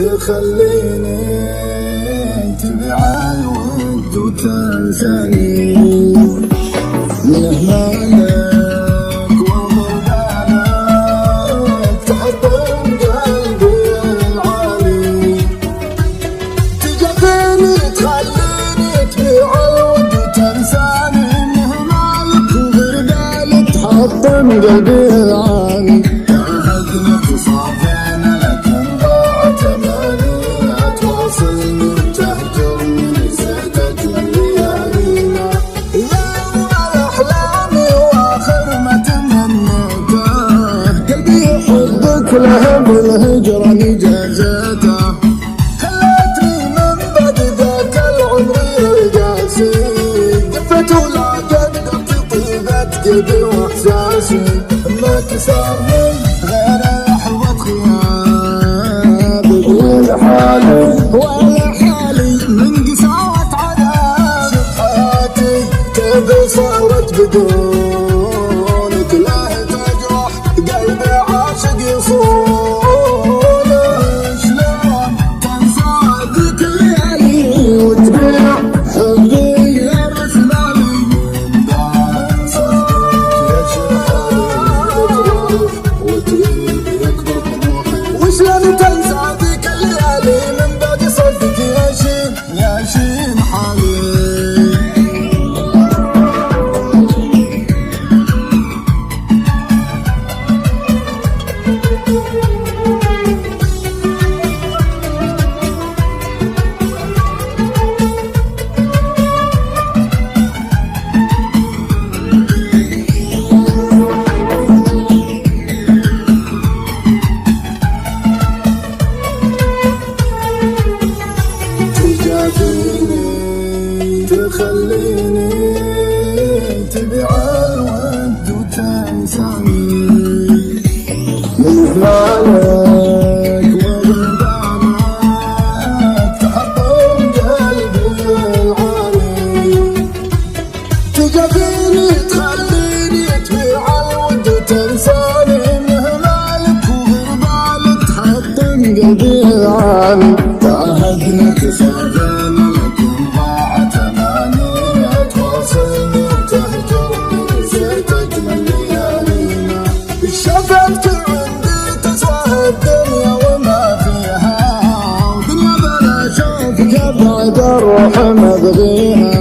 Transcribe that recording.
تخليني تبع الود وتنساني مهما لك وضربانك تحطم قلبي العالي تجفيني تخليني تبع الود وتنساني مهما لك وضربانك تحطم قلبي العالي تعهدنا تصافينا لكن ضاعت اماني تواصلني وتهجرني نسيتك من ليالينا يا اول احلامي واخر ما تمنيته قلبي يحبك له بالهجره جازته خلتني من بعد ذاك العمر القاسي دفت ولا قدرت طيبه قلبي واحساسي ما كسرني غير حلوة غيابك ولا حالي من قساوة عذاب شوف حياتي كيف صارت بدونك لا تجرح قلبي عاشق يصونك شلون تنسى ذيك الليالي وتبيع حبي يا رسمالي وشلون تنسى ذيك الليالي من بعد صدق يا شين حالي تخليني تبع الود وتنساني مهما لك وغدانك تحطم قلبي العالي تجفيني تخليني تبع الود وتنساني مهما لك وغربالك تحطم قلبي العالي تعهدنا تصافينا لكن ضاعت اماني تواصلني وتهجرني نسيتك من ليالينا شفتك عندي تسوى الدنيا وما فيها ودنيا بلا شوفك ابعد الروح مبغيها